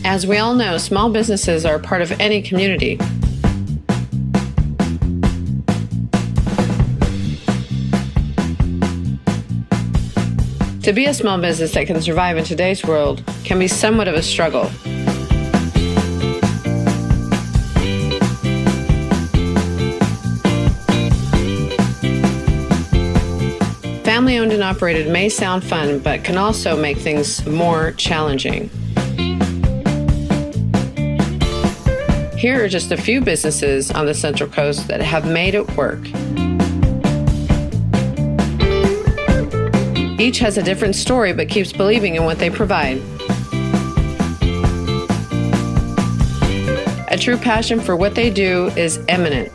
As we all know, small businesses are a part of any community. To be a small business that can survive in today's world can be somewhat of a struggle. Family-owned and operated may sound fun, but can also make things more challenging. Here are just a few businesses on the Central Coast that have made it work. Each has a different story, but keeps believing in what they provide. A true passion for what they do is eminent.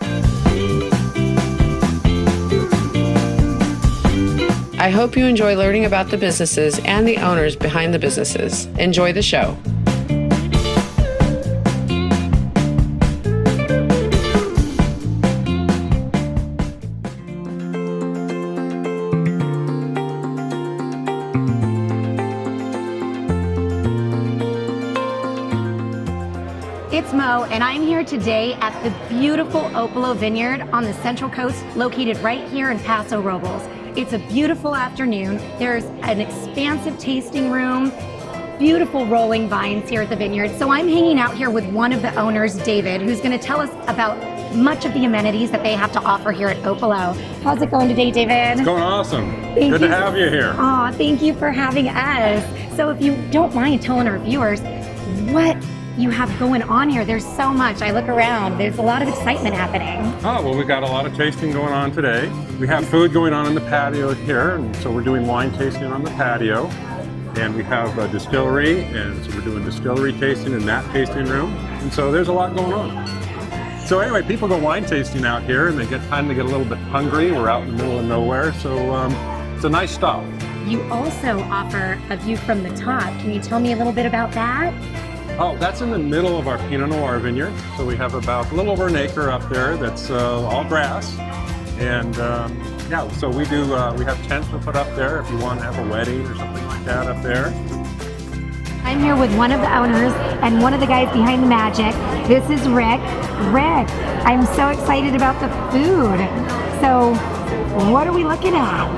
I hope you enjoy learning about the businesses and the owners behind the businesses. Enjoy the show. It's Mo, and I'm here today at the beautiful Opal O Vineyard on the Central Coast, located right here in Paso Robles. It's a beautiful afternoon. There's an expansive tasting room, beautiful rolling vines here at the vineyard. So I'm hanging out here with one of the owners, David, who's going to tell us about much of the amenities that they have to offer here at Opolo. How's it going today, David? It's going awesome. Good to have you here. Aw, thank you for having us. So if you don't mind telling our viewers what you have going on here. There's so much. I look around. There's a lot of excitement happening. Oh, well, we've got a lot of tasting going on today. We have food going on in the patio here, and so we're doing wine tasting on the patio. And we have a distillery, and so we're doing distillery tasting in that tasting room. And so there's a lot going on. So anyway, people go wine tasting out here, and they get time to get a little bit hungry. We're out in the middle of nowhere, so it's a nice stop. You also offer a view from the top. Can you tell me a little bit about that? Oh, that's in the middle of our Pinot Noir vineyard. So we have about a little over an acre up there that's all grass. And yeah, so we have tents we put up there if you want to have a wedding or something like that up there. I'm here with one of the owners and one of the guys behind the magic. This is Rick. Rick, I'm so excited about the food. So what are we looking at?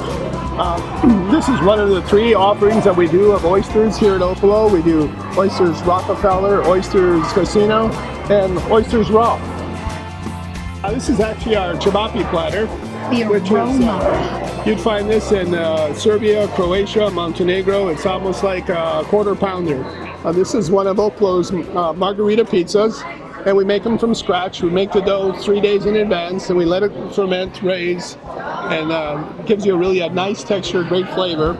This is one of the 3 offerings that we do of oysters here at Opolo. We do oysters Rockefeller, oysters Casino, and oysters raw. This is actually our ciabatta platter, which is, you'd find this in Serbia, Croatia, Montenegro. It's almost like a quarter pounder. This is one of Opolo's margarita pizzas, and we make them from scratch. We make the dough 3 days in advance, and we let it ferment, raise, and gives you a nice texture, great flavor.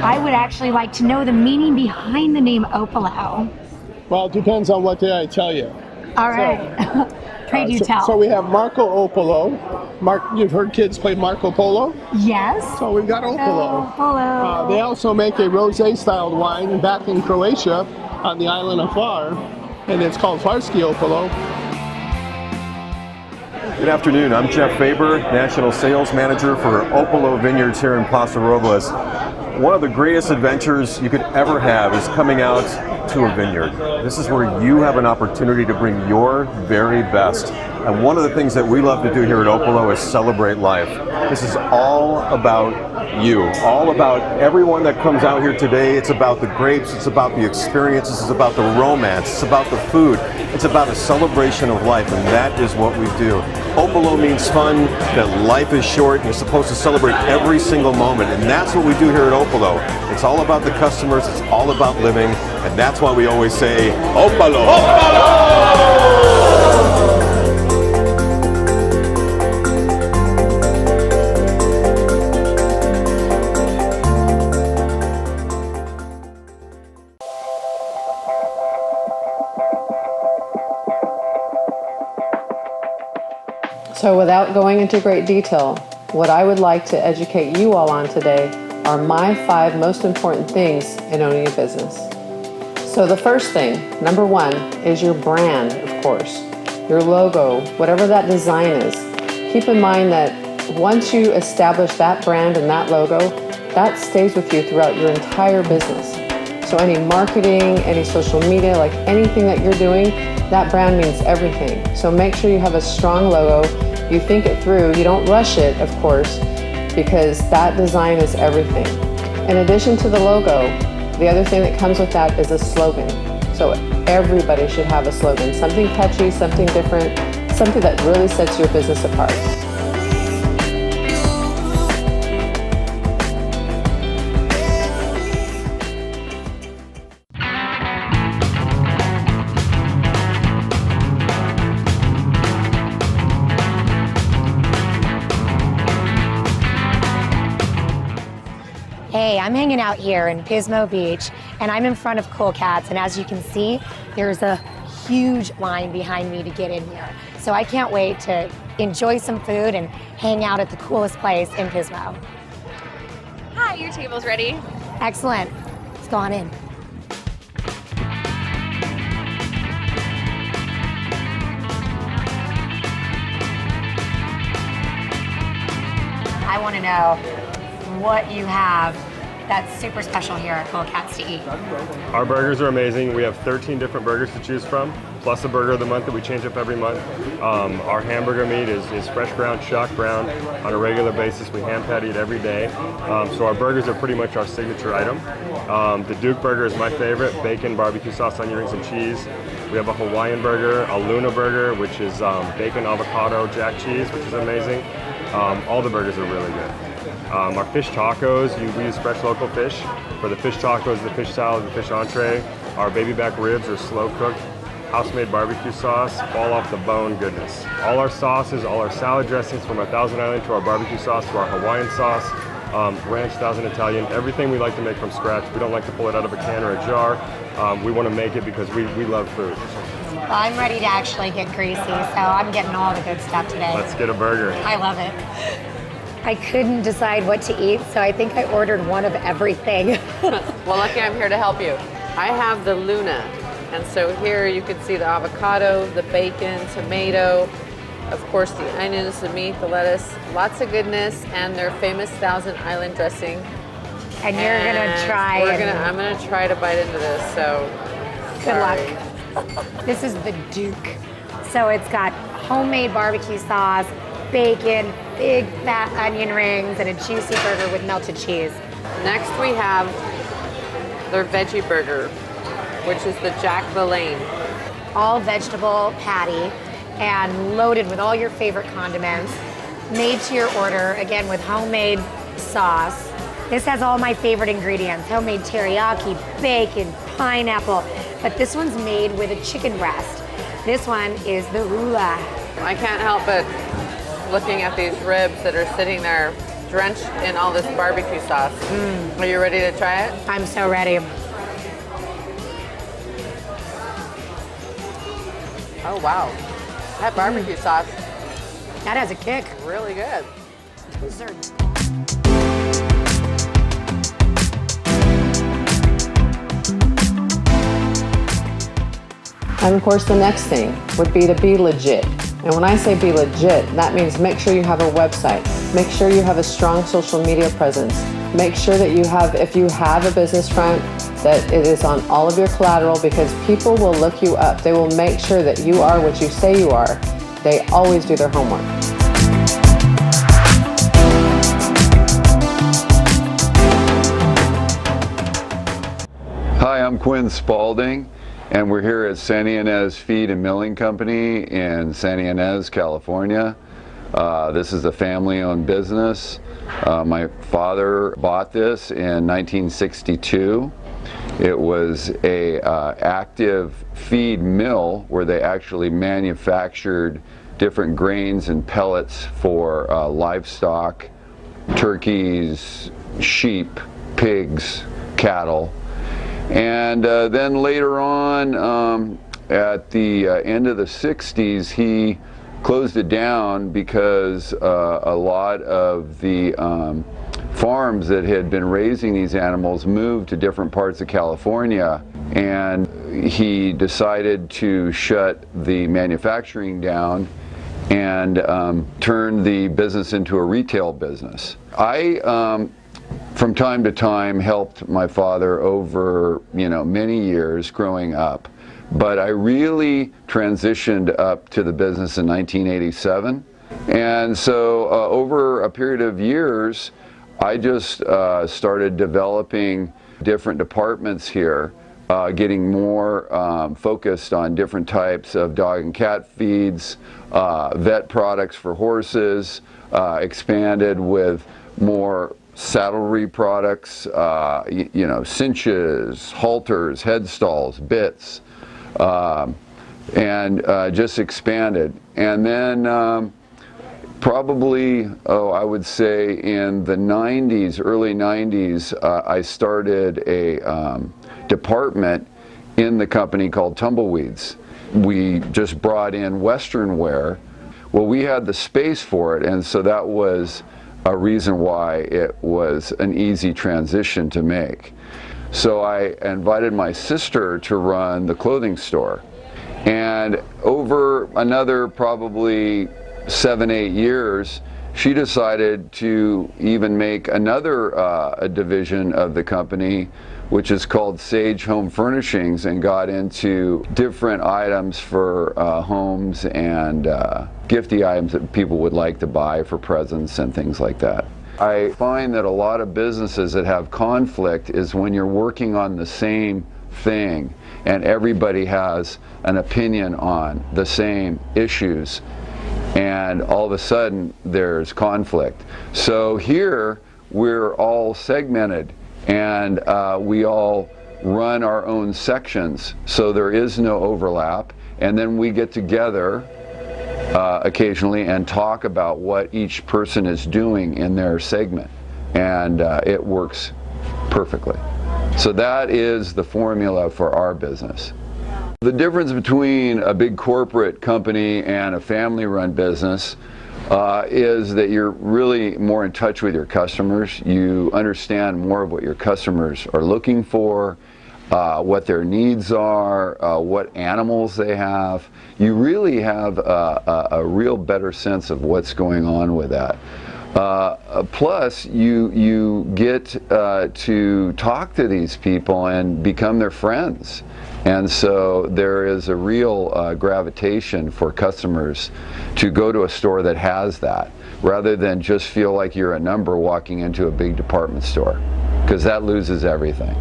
I would actually like to know the meaning behind the name Opolo. Well, it depends on what day I tell you. All right. So, pray do tell. So we have Marco Opolo. You've heard kids play Marco Polo? Yes. So we've got Opolo. Opolo. They also make a rosé styled wine back in Croatia on the island of Far, and it's called Farski Opolo. Good afternoon, I'm Jeff Faber, National Sales Manager for Opal O Vineyards here in Paso Robles. One of the greatest adventures you could ever have is coming out to a vineyard. This is where you have an opportunity to bring your very best. And one of the things that we love to do here at Opolo is celebrate life. This is all about you, all about everyone that comes out here today. It's about the grapes, it's about the experiences, it's about the romance, it's about the food. It's about a celebration of life, and that is what we do. Opolo means fun, that life is short, you're supposed to celebrate every single moment, and that's what we do here at Opolo. It's all about the customers, it's all about living, and that's why we always say, Opolo! Opolo! So without going into great detail, what I would like to educate you all on today are my 5 most important things in owning a business. So the first thing, number 1, is your brand, of course. Your logo, whatever that design is. Keep in mind that once you establish that brand and that logo, that stays with you throughout your entire business. So any marketing, any social media, like anything that you're doing, that brand means everything. So make sure you have a strong logo. You think it through. You don't rush it, of course, because that design is everything. In addition to the logo, the other thing that comes with that is a slogan. So everybody should have a slogan, something catchy, something different, something that really sets your business apart. Hey, I'm hanging out here in Pismo Beach, and I'm in front of Cool Cats, and as you can see, there's a huge line behind me to get in here. So I can't wait to enjoy some food and hang out at the coolest place in Pismo. Hi, your table's ready. Excellent. Let's go on in. I want to know what you have that's super special here at Cool Cats to eat. Our burgers are amazing. We have 13 different burgers to choose from, plus a burger of the month that we change up every month. Our hamburger meat is fresh ground, shock ground on a regular basis. We hand patty it every day. So our burgers are pretty much our signature item. The Duke burger is my favorite, bacon, barbecue sauce, onion rings, and cheese. We have a Hawaiian burger, a Luna burger, which is bacon, avocado, jack cheese, which is amazing. All the burgers are really good. Our fish tacos, we use fresh local fish. For the fish tacos, the fish salad, the fish entree. Our baby back ribs are slow cooked, house-made barbecue sauce, fall off the bone goodness. All our sauces, all our salad dressings, from our Thousand Island to our barbecue sauce to our Hawaiian sauce, ranch, Thousand Italian, everything we like to make from scratch. We don't like to pull it out of a can or a jar. We want to make it because we love food. Well, I'm ready to actually get greasy, so I'm getting all the good stuff today. Let's get a burger. I love it. I couldn't decide what to eat, so I think I ordered one of everything. Well, lucky I'm here to help you. I have the Luna, and so here you can see the avocado, the bacon, tomato, of course the onions, the meat, the lettuce, lots of goodness, and their famous Thousand Island dressing. And you're gonna try it. I'm gonna try to bite into this, so good luck. This is the Duke. So it's got homemade barbecue sauce, bacon, big fat onion rings, and a juicy burger with melted cheese. Next we have their veggie burger, which is the Jack LaLanne. All vegetable patty and loaded with all your favorite condiments, made to your order, again with homemade sauce. This has all my favorite ingredients, homemade teriyaki, bacon, pineapple, but this one's made with a chicken breast. This one is the rula. I can't help but looking at these ribs that are sitting there drenched in all this barbecue sauce. Are you ready to try it? I'm so ready. Oh wow, that barbecue sauce, That has a kick. really good. Dessert. And of course the next thing would be to be legit. And when I say be legit, that means make sure you have a website. Make sure you have a strong social media presence. Make sure that you have, if you have a business front, that it is on all of your collateral, because people will look you up. They will make sure that you are what you say you are. They always do their homework. Hi, I'm Quinn Spaulding, and we're here at San Ynez Feed and Milling Company in San Ynez, California. This is a family-owned business. My father bought this in 1962. It was a active feed mill where they actually manufactured different grains and pellets for livestock, turkeys, sheep, pigs, cattle. And then later on, at the end of the 60s, he closed it down because a lot of the farms that had been raising these animals moved to different parts of California, and he decided to shut the manufacturing down and turn the business into a retail business. I from time to time helped my father over, many years growing up. But I really transitioned up to the business in 1987. And so over a period of years, I just started developing different departments here, getting more focused on different types of dog and cat feeds, vet products for horses, expanded with more saddlery products, cinches, halters, head stalls, bits, and just expanded. And then probably, I would say in the 90s, early 90s, I started a department in the company called Tumbleweeds. We just brought in Western wear. Well, we had the space for it, and so that was a reason why it was an easy transition to make. So I invited my sister to run the clothing store. And over another probably 7-8 years, she decided to even make another a division of the company, which is called Sage Home Furnishings, and got into different items for homes and gifty items that people would like to buy for presents and things like that. I find that a lot of businesses that have conflict is when you're working on the same thing and everybody has an opinion on the same issues, and all of a sudden there's conflict. So here we're all segmented, and we all run our own sections, so there is no overlap, and then we get together occasionally and talk about what each person is doing in their segment, and it works perfectly. So that is the formula for our business. The difference between a big corporate company and a family-run business is that you're really more in touch with your customers. You understand more of what your customers are looking for, what their needs are, what animals they have. You really have a real better sense of what's going on with that. Plus, you get to talk to these people and become their friends. And so there is a real gravitation for customers to go to a store that has that, rather than just feel like you're a number walking into a big department store, because that loses everything.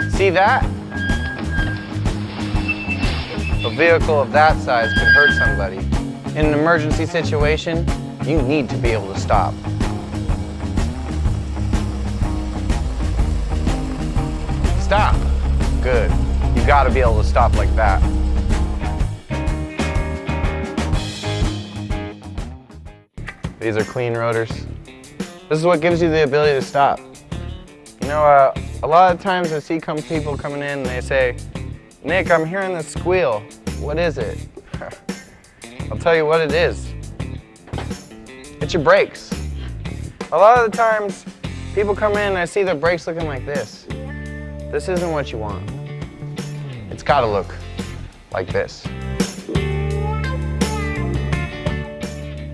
See that? A vehicle of that size could hurt somebody. In an emergency situation, you need to be able to stop. Stop. Good. You gotta be able to stop like that. These are clean rotors. This is what gives you the ability to stop. You know, a lot of times I see people coming in and they say, "Nick, I'm hearing this squeal. What is it?" I'll tell you what it is. It's your brakes. A lot of the times people come in and I see their brakes looking like this. This isn't what you want. It's gotta look like this.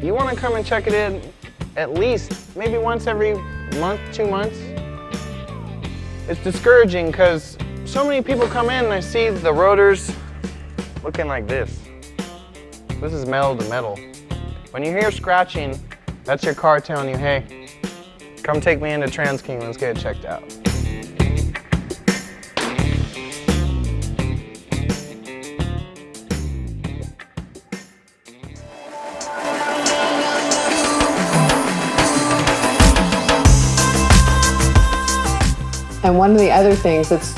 You wanna come and check it in at least maybe once every month, 2 months. It's discouraging because so many people come in and I see the rotors looking like this. This is metal to metal. When you hear scratching, that's your car telling you, hey, come take me into Trans King, let's get it checked out. And one of the other things, it's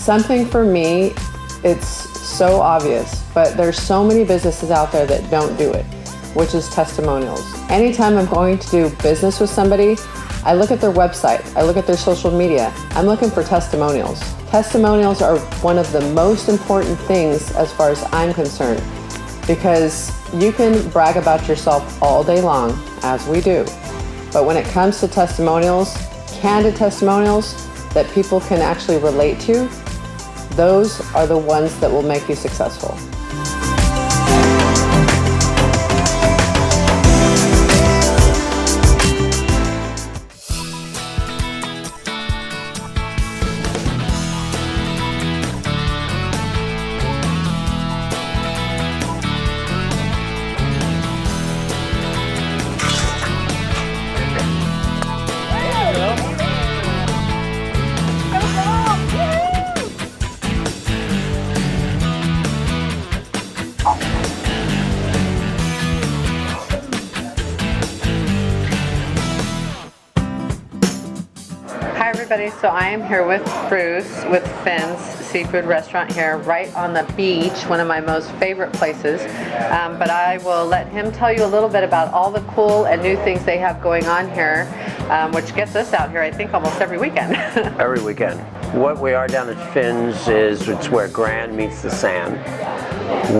something for me, it's so obvious, but there's so many businesses out there that don't do it, which is testimonials. Anytime I'm going to do business with somebody, I look at their website, I look at their social media, I'm looking for testimonials. Testimonials are one of the most important things as far as I'm concerned, because you can brag about yourself all day long, as we do, but when it comes to testimonials, candid testimonials that people can actually relate to, those are the ones that will make you successful. Hi everybody, so I am here with Bruce with Finn's Seafood Restaurant here right on the beach, one of my most favorite places. But I will let him tell you a little bit about all the cool and new things they have going on here, which gets us out here I think almost every weekend. Every weekend. What we are down at Finn's is it's where Grand meets the sand.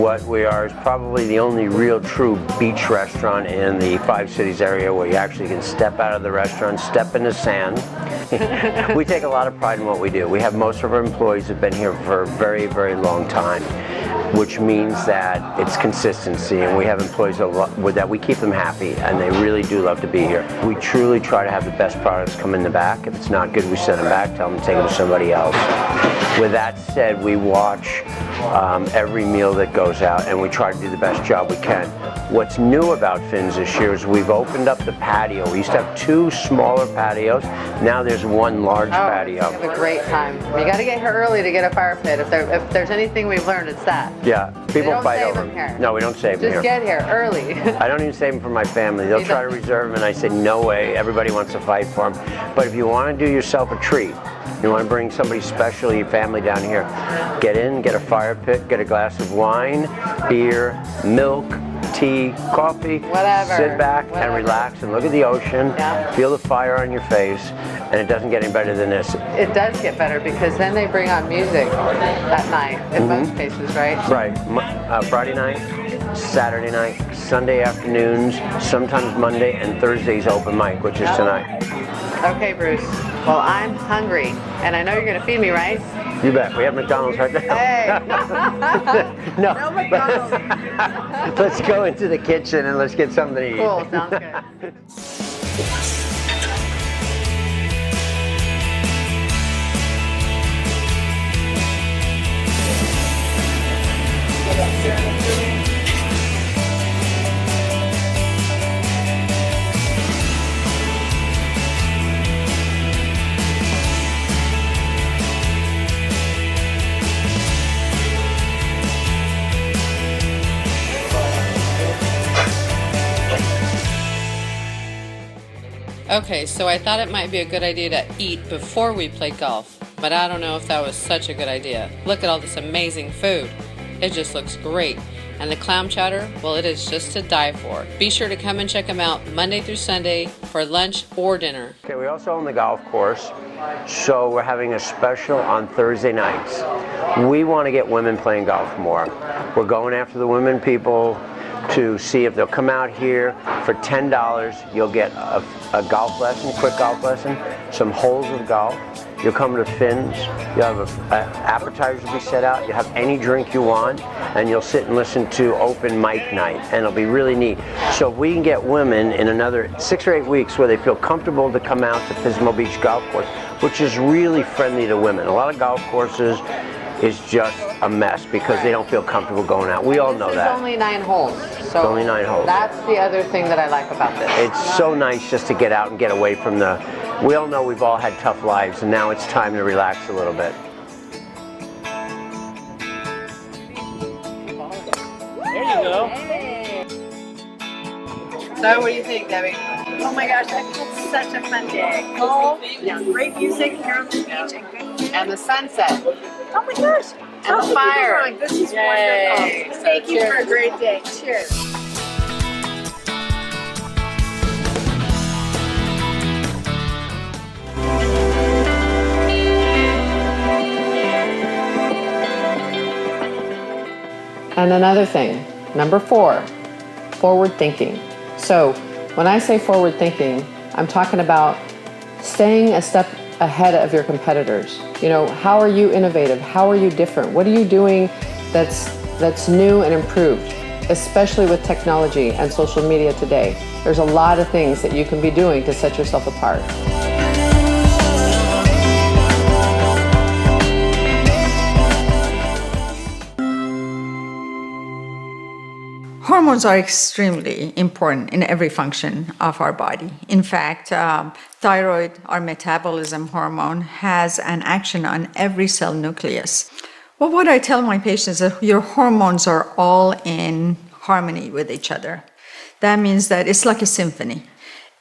What we are is probably the only real true beach restaurant in the 5 cities area where you actually can step out of the restaurant, step in the sand. We take a lot of pride in what we do. We have most of our employees have been here for a very, very long time, which means that it's consistency, and we have employees that we keep them happy, and they really do love to be here. We truly try to have the best products come in the back. If it's not good, we send them back, tell them to take them to somebody else. With that said, we watch every meal that goes out, and we try to do the best job we can. What's new about Finn's this year is we've opened up the patio. We used to have 2 smaller patios. Now there's 1 large patio. We have a great time. You got to get here early to get a fire pit. If there's anything we've learned, it's that. Yeah, people fight over them. Here. No, we don't save them here. Just get here early. I don't even save them for my family. They'll try to reserve them, and I say, no way. Everybody wants to fight for them. But if you want to do yourself a treat, you want to bring somebody special, your family down here, get in, get a fire pit, get a glass of wine, beer, milk, tea, coffee, whatever. Sit back and relax and look at the ocean, feel the fire on your face, and it doesn't get any better than this. It does get better because then they bring on music at night in most cases, right? Right. Friday night, Saturday night, Sunday afternoons, sometimes Monday, and Thursday's open mic, which is tonight. Okay, Bruce. Well, I'm hungry, and I know you're going to feed me, right? You bet. We have McDonald's right there. Hey! No McDonald's. Let's go into the kitchen and let's get something to eat. Cool. Sounds good. Okay, so I thought it might be a good idea to eat before we played golf, but I don't know if that was such a good idea. Look at all this amazing food. It just looks great. And the clam chowder, well, it is just to die for. Be sure to come and check them out Monday through Sunday for lunch or dinner. Okay, we also own the golf course, so we're having a special on Thursday nights. We want to get women playing golf more. We're going after the women people to see if they'll come out here for $10. You'll get a golf lesson, quick golf lesson, some holes of golf. You'll come to Finn's. You'll have appetizers will be set out. You'll have any drink you want, and you'll sit and listen to open mic night, and it'll be really neat. So if we can get women in another 6 or 8 weeks where they feel comfortable to come out to Pismo Beach Golf Course, which is really friendly to women. A lot of golf courses is just a mess because they don't feel comfortable going out. We all know that. It's only 9 holes. So it's only 9 holes. That's the other thing that I like about this. It's so nice just to get out and get away from the... We all know we've all had tough lives, and now it's time to relax a little bit. There you go. Hey. So what do you think, Debbie? Oh my gosh, I think it's such a fun day. Golf, great music here on the beach, and good food. And the sunset. Oh my gosh. And the fire. This is Yay. wonderful. Thank you for a great day. Cheers. And another thing, number 4, forward thinking. So when I say forward thinking, I'm talking about staying a step ahead of your competitors. You know, how are you innovative? How are you different? What are you doing that's new and improved, especially with technology and social media today? There's a lot of things that you can be doing to set yourself apart. Hormones are extremely important in every function of our body. In fact, thyroid, our metabolism hormone, has an action on every cell nucleus. Well, what I tell my patients is that your hormones are all in harmony with each other. That means that it's like a symphony.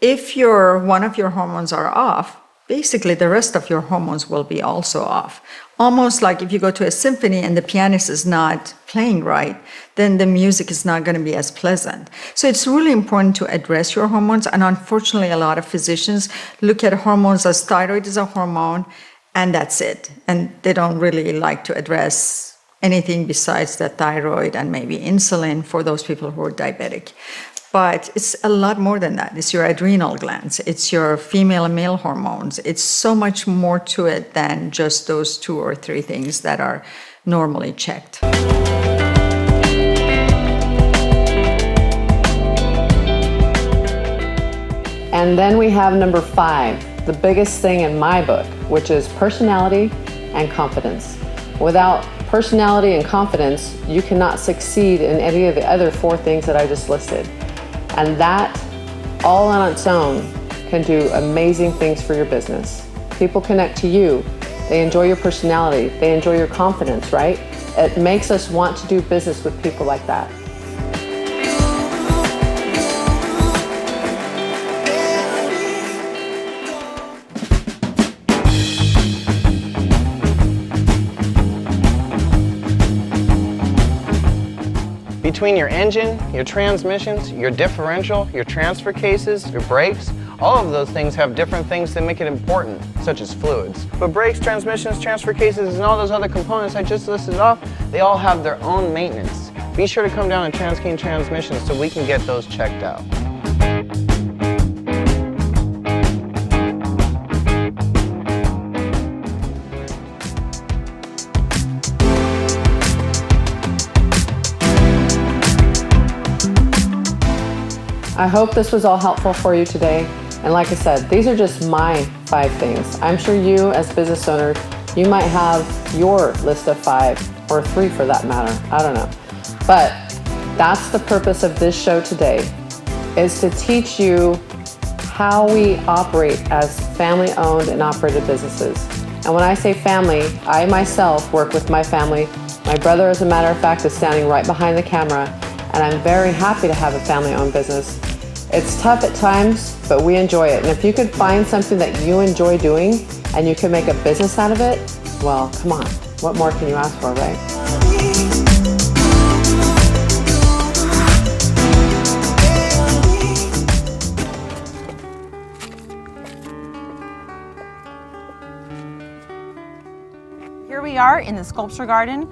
If one of your hormones are off, basically the rest of your hormones will be also off. Almost like if you go to a symphony and the pianist is not playing right, then the music is not going to be as pleasant. So it's really important to address your hormones. And unfortunately, a lot of physicians look at hormones as thyroid is a hormone, and that's it. And they don't really like to address anything besides the thyroid and maybe insulin for those people who are diabetic. But it's a lot more than that. It's your adrenal glands, it's your female and male hormones. It's so much more to it than just those 2 or 3 things that are normally checked. And then we have number 5, the biggest thing in my book, which is personality and confidence. Without personality and confidence, you cannot succeed in any of the other 4 things that I just listed. And that, all on its own, can do amazing things for your business. People connect to you. They enjoy your personality. They enjoy your confidence, right? It makes us want to do business with people like that. Between your engine, your transmissions, your differential, your transfer cases, your brakes, all of those things have different things that make it important, such as fluids. But brakes, transmissions, transfer cases, and all those other components I just listed off, they all have their own maintenance. Be sure to come down to TransKey Transmissions so we can get those checked out. I hope this was all helpful for you today. And like I said, these are just my 5 things. I'm sure you as business owner, you might have your list of 5 or 3 for that matter. I don't know. But that's the purpose of this show today, is to teach you how we operate as family-owned and operated businesses. And when I say family, I myself work with my family. My brother, as a matter of fact, is standing right behind the camera, and I'm very happy to have a family-owned business. It's tough at times, but we enjoy it. And if you could find something that you enjoy doing and you can make a business out of it, well, come on. What more can you ask for, right? Here we are in the sculpture garden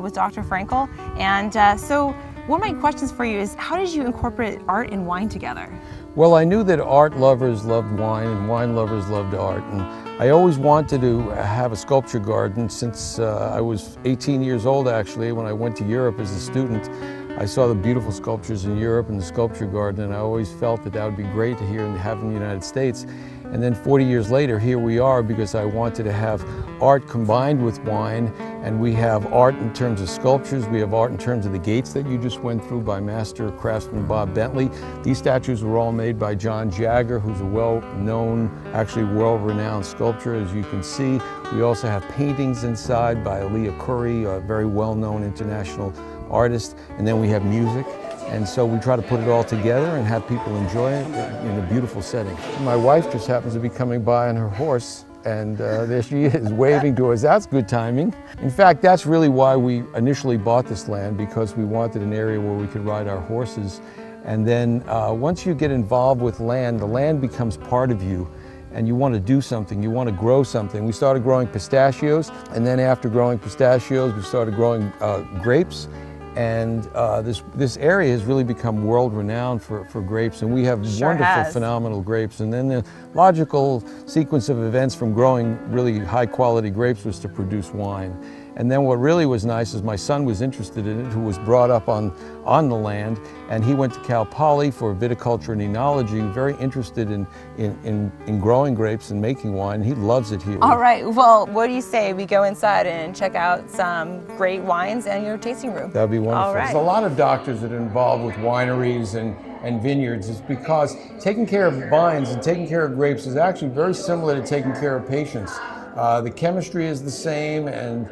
with Dr. Frankel. And so one of my questions for you is, how did you incorporate art and wine together? Well, I knew that art lovers loved wine and wine lovers loved art. And I always wanted to have a sculpture garden since I was 18 years old, actually. When I went to Europe as a student, I saw the beautiful sculptures in Europe and the sculpture garden, and I always felt that that would be great to hear and have in the United States. And then 40 years later, here we are, because I wanted to have art combined with wine. And we have art in terms of sculptures. We have art in terms of the gates that you just went through by master craftsman Bob Bentley. These statues were all made by John Jagger, who's a well-known, actually world-renowned sculptor, as you can see. We also have paintings inside by Leah Curry, a very well-known international artist. And then we have music. And so we try to put it all together and have people enjoy it in a beautiful setting. My wife just happens to be coming by on her horse, and there she is waving to us. That's good timing. In fact, that's really why we initially bought this land, because we wanted an area where we could ride our horses. And then once you get involved with land, the land becomes part of you, and you want to do something, you want to grow something. We started growing pistachios, and then after growing pistachios, we started growing grapes. And this area has really become world-renowned for grapes, and we have wonderful, phenomenal grapes. And then the logical sequence of events from growing really high-quality grapes was to produce wine. And then what really was nice is my son was interested in it, who was brought up on the land, and he went to Cal Poly for viticulture and enology, very interested in growing grapes and making wine. He loves it here. All right, well, what do you say we go inside and check out some great wines and your tasting room? That'd be wonderful. All right. There's a lot of doctors that are involved with wineries and vineyards. It's because taking care of vines and taking care of grapes is actually very similar to taking care of patients. The chemistry is the same, and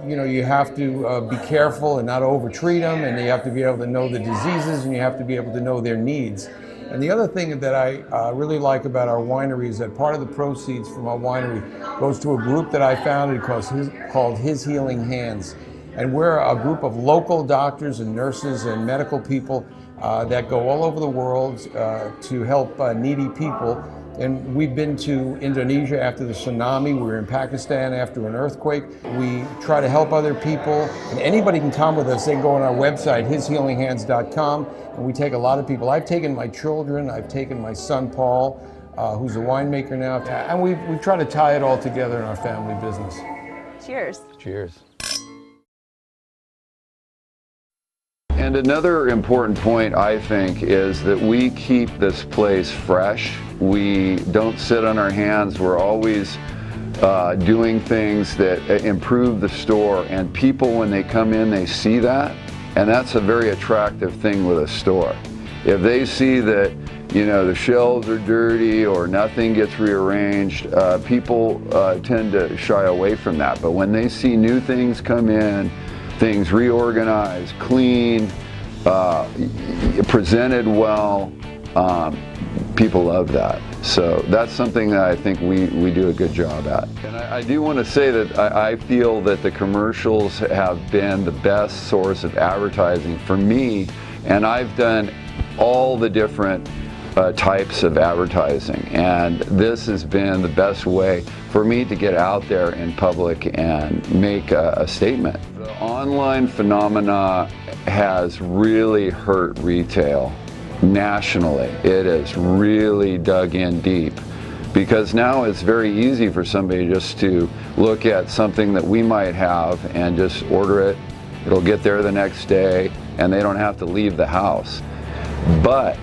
you know, you have to be careful and not over-treat them, and you have to be able to know the diseases, and you have to be able to know their needs. And the other thing that I really like about our winery is that part of the proceeds from our winery goes to a group that I founded called His Healing Hands. And we're a group of local doctors and nurses and medical people that go all over the world to help needy people. And we've been to Indonesia after the tsunami. We were in Pakistan after an earthquake. We try to help other people, and anybody can come with us. They can go on our website, hishealinghands.com, and we take a lot of people. I've taken my children, I've taken my son Paul, who's a winemaker now, and we try to tie it all together in our family business. Cheers. Cheers. And another important point, I think, is that we keep this place fresh. We don't sit on our hands. We're always doing things that improve the store, and people, when they come in, they see that, and that's a very attractive thing with a store. If they see that, you know, the shelves are dirty or nothing gets rearranged, people tend to shy away from that. But when they see new things come in, things reorganized, clean, presented well, people love that. So that's something that I think we do a good job at. And I do want to say that I feel that the commercials have been the best source of advertising for me, and I've done all the different types of advertising, and this has been the best way for me to get out there in public and make a statement. The online phenomena has really hurt retail nationally. It has really dug in deep, because now it's very easy for somebody just to look at something that we might have and just order it. It'll get there the next day and they don't have to leave the house. But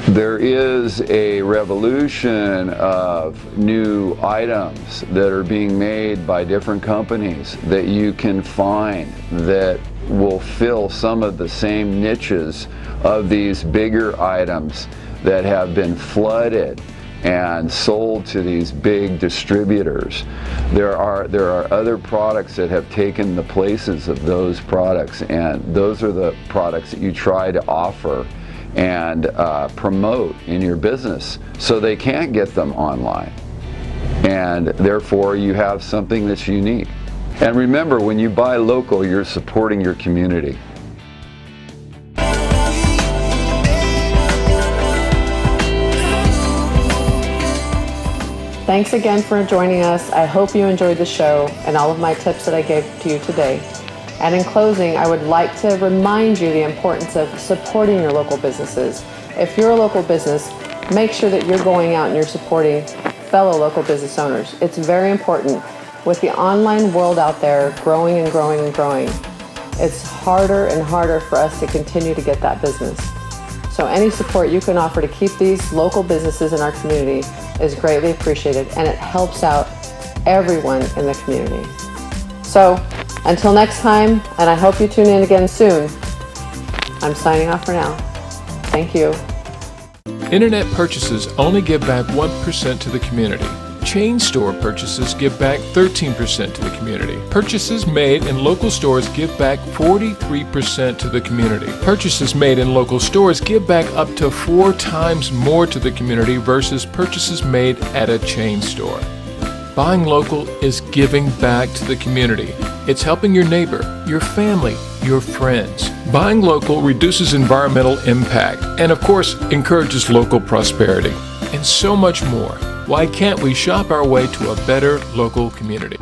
there is a revolution of new items that are being made by different companies that you can find that will fill some of the same niches of these bigger items that have been flooded and sold to these big distributors. There are other products that have taken the places of those products, and those are the products that you try to offer and promote in your business, so they can't get them online, and therefore you have something that's unique. And remember, when you buy local, you're supporting your community. Thanks again for joining us. I hope you enjoyed the show and all of my tips that I gave to you today. And in closing, I would like to remind you the importance of supporting your local businesses. If you're a local business, make sure that you're going out and you're supporting fellow local business owners. It's very important. With the online world out there growing and growing and growing, it's harder and harder for us to continue to get that business. So any support you can offer to keep these local businesses in our community is greatly appreciated, and it helps out everyone in the community. So until next time, and I hope you tune in again soon, I'm signing off for now. Thank you. Internet purchases only give back 1% to the community. Chain store purchases give back 13% to the community. Purchases made in local stores give back 43% to the community. Purchases made in local stores give back up to 4 times more to the community versus purchases made at a chain store. Buying local is giving back to the community. It's helping your neighbor, your family, your friends. Buying local reduces environmental impact and, of course, encourages local prosperity, and so much more. Why can't we shop our way to a better local community?